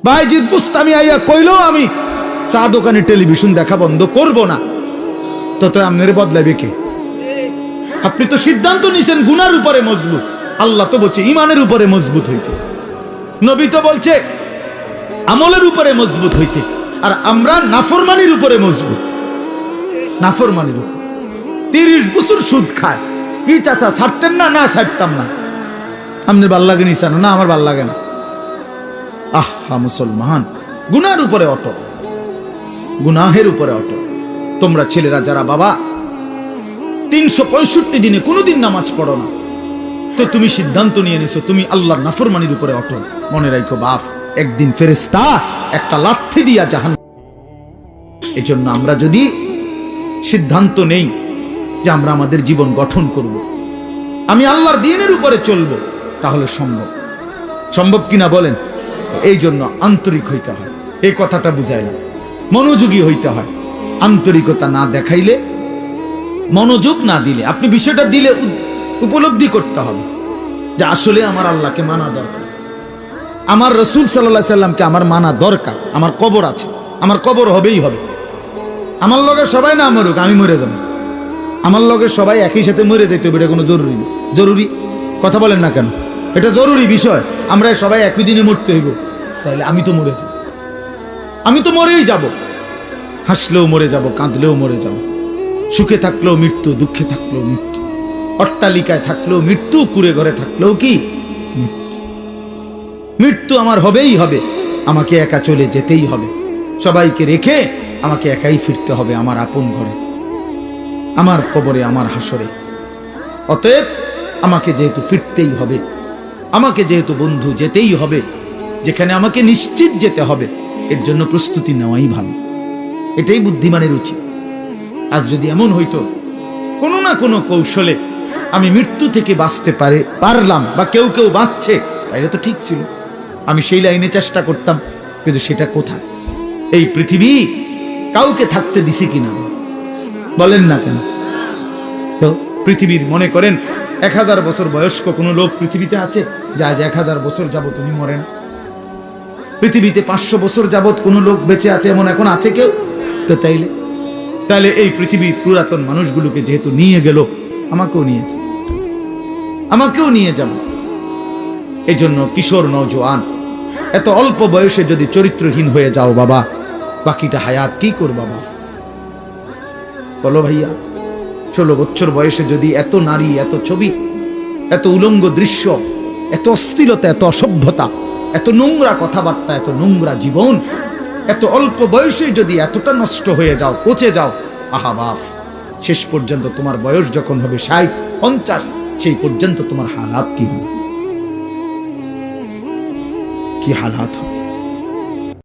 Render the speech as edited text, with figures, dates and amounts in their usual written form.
বাইজিদ বুস্তামি আইয়া কইলো আমি চা দোকানে টেলিভিশন দেখা বন্ধ করব না, তো আপনার বদলাবে কে? আপনি তো সিদ্ধান্ত নিছেন গুনার উপরে মজবুত, আল্লাহ তো বলছে ইমানের উপরে মজবুত হইতে, নবী তো বলছে আমলের উপরে মজবুত হইতে, আর আমরা নাফরমানির উপরে মজবুত। নাফরমানির উপর 30 বছর সুদ খায়, কি চাচা ছাড়তেন না? না ছাড়তাম না। আপনার ভাল লাগে নিছেন না? আমার ভাল লাগে না। আহা মুসলমান, গুনার উপরে অটল, গুনাহের উপরে অটল। তোমরা ছেলেরা যারা বাবা 365 দিনে কোনোদিন নামাজ পড়ো না, তো তুমি সিদ্ধান্ত নিয়ে নিছো তুমি আল্লাহর নাফরমানির উপরে অটল। মনে রাখো বাপ, একদিন ফেরেশতা একটা লাথি দিয়া জাহান্নামে। এজন্য আমরা যদি সিদ্ধান্ত নেই যে আমরা আমাদের জীবন গঠন করব, আমি আল্লাহর দ্বীনের উপরে চলব, তাহলে সম্ভব। সম্ভব কিনা বলেন? এই জন্য আন্তরিক হইতে হয়, এই কথাটা বুঝাইলাম। মনোযোগী হইতে হয়। আন্তরিকতা না দেখাইলে, মনোযোগ না দিলে, আপনি বিষয়টা দিলে উপলব্ধি করতে হবে যে আসলে আমার আল্লাহকে মানা দরকার, আমার রসুল সাল্লাল্লাহু আলাইহি সাল্লামকে আমার মানা দরকার। আমার কবর আছে, আমার কবর হবেই হবে। আমার লগে সবাই না মরুক, আমি মরে যাব। আমার লগে সবাই একই সাথে মরে যেতে হবে, এটা কোনো জরুরি না। জরুরি কথা বলেন না কেন? এটা জরুরি বিষয়। আমরা সবাই একই দিনে মরতে হইব, তাহলে আমি তো মরে যাব, আমি তো মরেই যাব। হাসলেও মরে যাব, কাঁদলেও মরে যাব, সুখে থাকলেও মৃত্যু, দুঃখে থাকলেও মৃত্যু, অট্টালিকায় থাকলেও মৃত্যু, কুড়ে ঘরে থাকলেও কি মৃত্যু। মৃত্যু আমার হবেই হবে, আমাকে একা চলে যেতেই হবে, সবাইকে রেখে আমাকে একাই ফিরতে হবে আমার আপন ঘরে, আমার কবরে, আমার হাসরে। অতএব আমাকে যেহেতু ফিরতেই হবে, আমাকে যেহেতু বন্ধু যেতেই হবে, যেখানে আমাকে নিশ্চিত যেতে হবে, এর জন্য প্রস্তুতি নেওয়াই ভালো। এটাই বুদ্ধিমানের উচিত। আজ যদি এমন হইতো কোনো না কোনো কৌশলে আমি মৃত্যু থেকে বাঁচতে পারলাম, বা কেউ কেউ বাঁচছে, তাইলে তো ঠিক ছিল, আমি সেই লাইনে চেষ্টা করতাম। কিন্তু সেটা কোথায়? এই পৃথিবী কাউকে থাকতে দিছে কিনা বলেন না কেন? তো পৃথিবীর মনে করেন 1000 বছর বয়স্ক কোনো লোক পৃথিবীতে আছে যে আজ 1000 বছর যাবত উনি মরে না? পৃথিবীতে 500 বছর যাবত কোনো লোক বেঁচে আছে এমন এখন আছে কেউ? তো তাইলে এই পৃথিবীর পুরাতন মানুষগুলোকে যেহেতু নিয়ে গেল, আমাকেও নিয়ে যাব। এই জন্য কিশোর নওজোয়ান, এত অল্প বয়সে যদি চরিত্রহীন হয়ে যাও বাবা, বাকিটা হায়াত কি করবা বাবা? বলো ভাইয়া, 16 বছর বয়সে যদি এত নারী, এত ছবি, এত উলঙ্গ দৃশ্য, এত অশ্লীলতা, এত অসভ্যতা, এত নোংরা কথাবার্তা, এত নোংরা জীবন, এত অল্প বয়সে যদি এতটা নষ্ট হয়ে যাও, পচে যাও, আহা বাপ, শেষ পর্যন্ত তোমার বয়স যখন হবে 60, 50, সেই পর্যন্ত তোমার হালাত কি হবে? কি হালাত হবে?